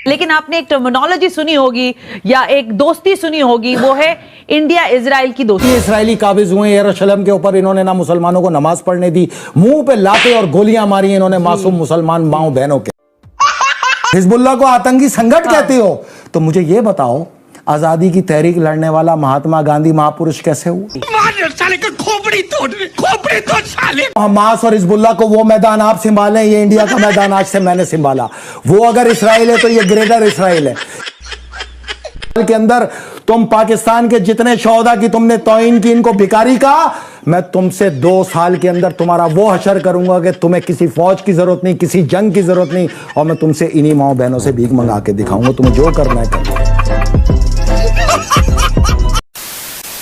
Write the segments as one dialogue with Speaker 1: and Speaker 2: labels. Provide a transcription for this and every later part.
Speaker 1: लेकिन आपने एक टर्मिनोलॉजी सुनी होगी या एक दोस्ती सुनी होगी, वो है इंडिया इजराइल की दोस्ती।
Speaker 2: इसराइली काबिज हुए यरूशलेम के ऊपर, इन्होंने ना मुसलमानों को नमाज पढ़ने दी, मुंह पे लाते और गोलियां मारी इन्होंने मासूम मुसलमान माओ बहनों के। हिजबुल्लाह को आतंकी संगठन कहते हो, तो मुझे ये बताओ आजादी की तहरीक लड़ने वाला महात्मा गांधी महापुरुष कैसे हुआ? हमास और हिजबुल्लाह को वो मैदान आप संभालें, ये इंडिया का मैदान आज से मैंने संभाला। वो अगर इसराइल है तो ये ग्रेटर इसराइल है। के अंदर तुम पाकिस्तान के जितने शोहदा की तुमने तौहीन की, इनको भिखारी कहा, मैं तुमसे 2 साल के अंदर तुम्हारा वो हशर करूंगा कि तुम्हें किसी फौज की जरूरत नहीं, किसी जंग की जरूरत नहीं, और मैं तुमसे इन्हीं माओ बहनों से भीख मंगा के दिखाऊंगा, तुम्हें जो करना है करना।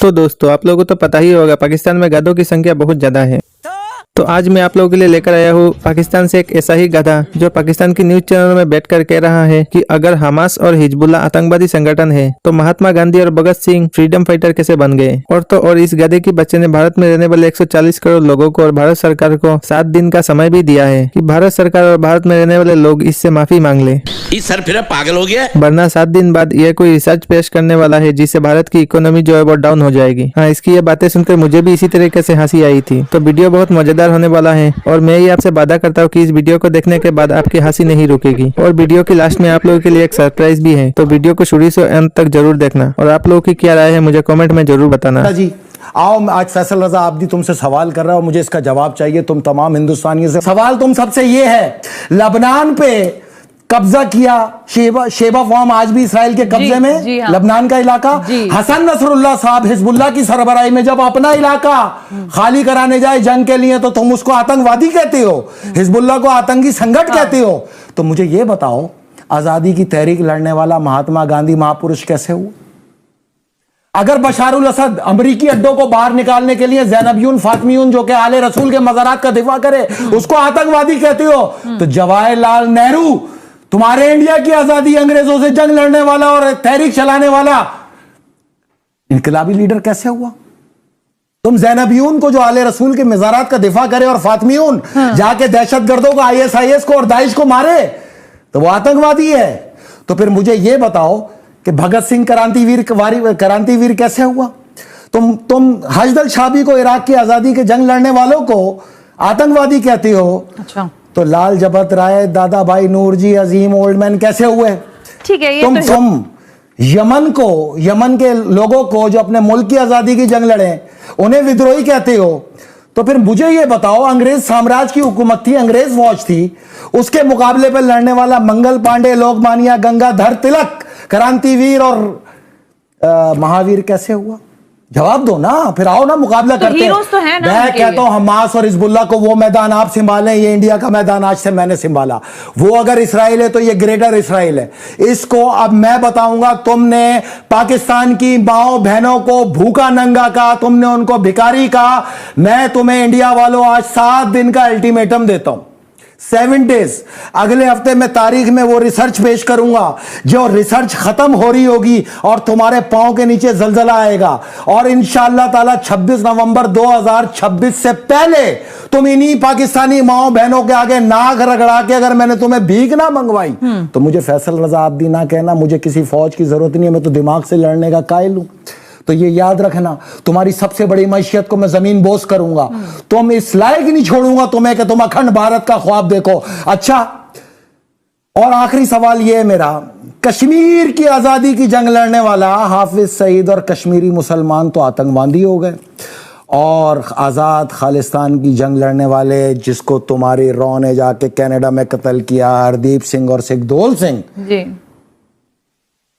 Speaker 3: तो दोस्तों, आप लोगों को तो पता ही होगा पाकिस्तान में गधों की संख्या बहुत ज्यादा है। तो आज मैं आप लोगों के लिए लेकर आया हूँ पाकिस्तान से एक ऐसा ही गधा जो पाकिस्तान की न्यूज चैनल में बैठकर कह रहा है कि अगर हमास और हिजबुल्लाह आतंकवादी संगठन है तो महात्मा गांधी और भगत सिंह फ्रीडम फाइटर कैसे बन गए। और इस गधे के बच्चे ने भारत में रहने वाले 140 करोड़ लोगों को और भारत सरकार को 7 दिन का समय भी दिया है कि भारत सरकार और भारत में रहने वाले लोग इससे माफी मांग ले।
Speaker 4: इस सर फिर पागल हो गया,
Speaker 3: वरना 7 दिन बाद यह कोई रिसर्च पेश करने वाला है जिससे भारत की इकोनॉमी जो है वो डाउन हो जाएगी। हाँ, इसकी ये बातें सुनकर मुझे भी इसी तरीके से हंसी आई थी। तो वीडियो बहुत मजेदार होने वाला है और मैं ये आपसे वादा करता हूँ कि इस वीडियो को देखने के बाद आपकी हंसी नहीं रुकेगी। और वीडियो की लास्ट में आप लोगों के लिए एक सरप्राइज भी है, तो वीडियो को शुरू से अंत तक जरूर देखना। और आप लोगों की क्या राय है मुझे कमेंट में जरूर बताना।
Speaker 2: जी आओ, आज फैसल रजा आबदी तुमसे सवाल कर रहा है और मुझे इसका जवाब चाहिए तुम तमाम हिंदुस्तानियों से। सवाल तुम सबसे ये है, लबनान पे कब्जा किया शेबा फॉर्म आज भी इसराइल के कब्जे में,
Speaker 1: हाँ।
Speaker 2: लबनान का इलाका। हसन नसरुल्लाह साहब हिजबुल्लाह की सरबराही में जब अपना इलाका खाली कराने जाए जंग के लिए तो तुम उसको आतंकवादी कहते हो, हिजबुल्लाह को आतंकी संगठन कहते हो। तो मुझे यह बताओ आजादी की तहरीक लड़ने वाला महात्मा गांधी महापुरुष कैसे हुआ? अगर बशारुल असद अमरीकी अड्डों को बाहर निकालने के लिए ज़ैनबयून फातिमियून जो कि आले रसूल के मज़ारात का दिफा करे उसको आतंकवादी कहते हो, तो जवाहरलाल नेहरू तुम्हारे इंडिया की आजादी, अंग्रेजों से जंग लड़ने वाला और तहरीक चलाने वाला इनकलाबी लीडर कैसे हुआ? तुम ज़ैनबयून को जो आले रसूल के मज़ारात का दिफा करे और फातिमियून जाके दहशतगर्दों को ISIS को और दाइश को मारे तो वो आतंकवादी है। तो फिर मुझे यह बताओ कि भगत सिंह क्रांतिवीर कैसे हुआ? तुम हजदल शाबी को, इराक की आजादी के जंग लड़ने वालों को आतंकवादी कहते हो। अच्छा, तो लाल जबत राय, दादा भाई नूरजी, अजीम ओल्ड मैन कैसे हुए? ठीक है, ये तुम यमन के लोगों को जो अपने मुल्क की आजादी की जंग लड़े उन्हें विद्रोही कहते हो। तो फिर मुझे ये बताओ, अंग्रेज साम्राज्य की हुकूमत थी, अंग्रेज फौज थी, उसके मुकाबले पर लड़ने वाला मंगल पांडे, लोकमान्य, गंगाधर तिलक, क्रांतिवीर और महावीर कैसे हुआ? जवाब दो ना, फिर आओ ना मुकाबला करते हैं। तो है ना, मैं कहता हूं हमास और हिजबुल्लाह को वो मैदान आप संभालें, ये इंडिया का मैदान आज से मैंने संभाला। वो अगर इसराइल है तो ये ग्रेटर इसराइल है। इसको अब मैं बताऊंगा, तुमने पाकिस्तान की माओ बहनों को भूखा नंगा कहा, तुमने उनको भिखारी कहा। मैं तुम्हें इंडिया वालों आज 7 दिन का अल्टीमेटम देता हूं, 7 डेज। अगले हफ्ते में तारीख में वो रिसर्च पेश करूंगा, जो रिसर्च खत्म हो रही होगी और तुम्हारे पांव के नीचे जलजला आएगा। और इंशाअल्लाह ताला 26 नवंबर 2026 से पहले तुम इन्हीं पाकिस्तानी माओ बहनों के आगे नाक रगड़ा के अगर मैंने तुम्हें भीख ना मंगवाई तो मुझे फैसल रजा आबदी ना कहना, मुझे किसी फौज की जरूरत नहीं है, मैं तो दिमाग से लड़ने का कायल हूं। तो ये याद रखना, तुम्हारी सबसे बड़ी मैशियत को मैं जमीन बोस करूंगा। तुम इस लायक नहीं छोड़ूंगा तुम्हें कि तुम अखंड भारत का ख्वाब देखो। अच्छा, और आखिरी सवाल ये है मेरा, कश्मीर की आजादी की जंग लड़ने वाला हाफिज सईद और कश्मीरी मुसलमान तो आतंकवादी हो गए, और आजाद खालिस्तान की जंग लड़ने वाले जिसको तुम्हारी रॉ ने जाके कनाडा में कत्ल किया, हरदीप सिंह और सिखदोल सिंह जी,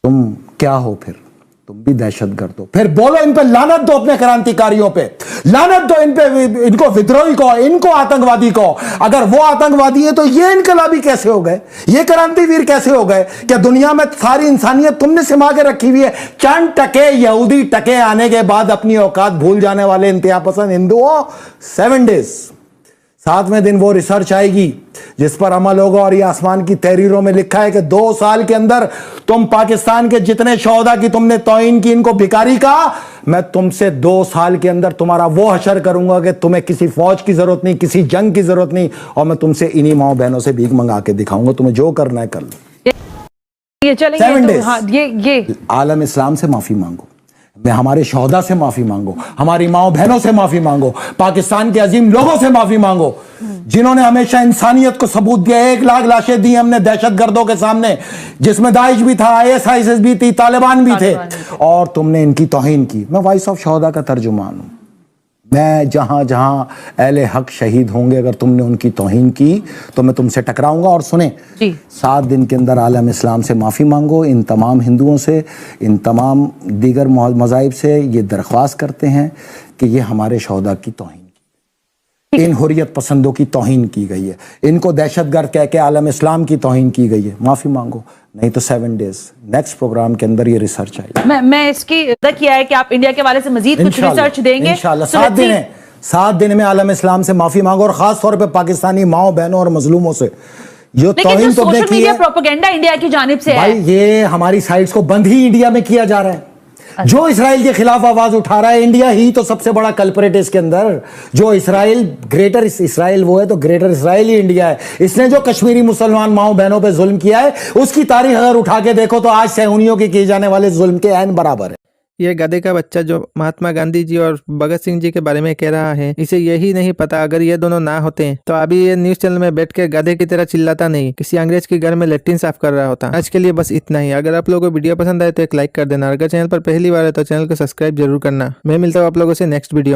Speaker 2: तुम क्या हो? फिर तुम भी दहशतगर्द हो। फिर बोलो इन पे लानत दो, अपने क्रांतिकारियों पे लानत दो, इन पे, इनको विद्रोही को, इनको आतंकवादी को। अगर वो आतंकवादी है तो ये इनकलाबी कैसे हो गए, ये क्रांतिवीर कैसे हो गए? क्या दुनिया में सारी इंसानियत तुमने सिमा के रखी हुई है? चंद टके यहूदी टके आने के बाद अपनी औकात भूल जाने वाले इंतहा पसंद हिंदुओं, 7 डेज, 7वें दिन वो रिसर्च आएगी जिस पर अमल होगा। और ये आसमान की तहरीरों में लिखा है कि 2 साल के अंदर तुम पाकिस्तान के जितने शोहदा की तुमने तौहीन की, इनको भिखारी कहा, मैं तुमसे 2 साल के अंदर तुम्हारा वो हशर करूंगा कि तुम्हें किसी फौज की जरूरत नहीं, किसी जंग की जरूरत नहीं, और मैं तुमसे इन्हीं माओ बहनों से भीख मंगा के दिखाऊंगा, तुम्हें जो करना है कर लो।
Speaker 1: ये चलेंगे
Speaker 2: 7
Speaker 1: तो,
Speaker 2: days।
Speaker 1: हाँ, ये
Speaker 2: आलम इस्लाम से माफी मांगो, मैं हमारे शोहदा से माफी मांगो, हमारी माओ बहनों से माफी मांगो, पाकिस्तान के अजीम लोगों से माफी मांगो जिन्होंने हमेशा इंसानियत को सबूत दिया। 1 लाख लाशें दी हमने दहशतगर्दों के सामने, जिसमें दाइश भी था, ISIS भी थी, तालिबान भी थे, और तुमने इनकी तौहीन की। मैं वॉइस ऑफ शोहदा का तर्जुमान हूं। मैं जहां जहां अहले हक शहीद होंगे, अगर तुमने उनकी तौहीन की तो मैं तुमसे टकराऊंगा। और सुने, 7 दिन के अंदर आलम इस्लाम से माफ़ी मांगो, इन तमाम हिंदुओं से, इन तमाम दीगर मज़ाहिब से ये दरख्वास्त करते हैं कि ये हमारे शोहदा की तौहीन, इन हुर्रियत पसंदों की तौहीन की गई है, इनको दहशतगर्द कह के आलम इस्लाम की तौहीन की गई है। माफ़ी मांगो, नहीं तो 7 डेज नेक्स्ट प्रोग्राम के अंदर ये रिसर्च आई।
Speaker 1: मैं इसकी इज्जत किया है कि आप इंडिया के हवाले से मजीद कुछ रिसर्च देंगे
Speaker 2: इंशाल्लाह।
Speaker 1: So
Speaker 2: 7
Speaker 1: let's
Speaker 2: दिन
Speaker 1: see।
Speaker 2: है, 7 दिन में आलम इस्लाम से माफी मांगो, और खास तौर पे पाकिस्तानी माओ बहनों और मजलूमों से जो
Speaker 1: लेकिन जो
Speaker 2: तौहीन तुमने
Speaker 1: सोशल
Speaker 2: की
Speaker 1: मीडिया
Speaker 2: है।
Speaker 1: प्रोपेगेंडा इंडिया की जानिब से
Speaker 2: भाई
Speaker 1: है,
Speaker 2: ये हमारी साइट्स को बंद ही इंडिया में किया जा रहा है। जो इसराइल के खिलाफ आवाज उठा रहा है, इंडिया ही तो सबसे बड़ा कल्परेट है इसके अंदर। जो इसराइल, ग्रेटर इसराइल वो है, तो ग्रेटर इसराइल ही इंडिया है। इसने जो कश्मीरी मुसलमान माओ बहनों पे जुल्म किया है, उसकी तारीख अगर उठा के देखो तो आज सहूनियों के किए जाने वाले जुल्म के ऐन बराबर है।
Speaker 3: ये गधे का बच्चा जो महात्मा गांधी जी और भगत सिंह जी के बारे में कह रहा है, इसे यही नहीं पता अगर ये दोनों ना होते तो अभी ये न्यूज चैनल में बैठ के गधे की तरह चिल्लाता नहीं, किसी अंग्रेज के घर में लेट्रिन साफ कर रहा होता। आज के लिए बस इतना ही। अगर आप लोगों को वीडियो पसंद आए तो एक लाइक कर देना, अगर चैनल पर पहली बार है तो चैनल को सब्सक्राइब जरूर करना। मैं मिलता हूँ आप लोगों से नेक्स्ट वीडियो में।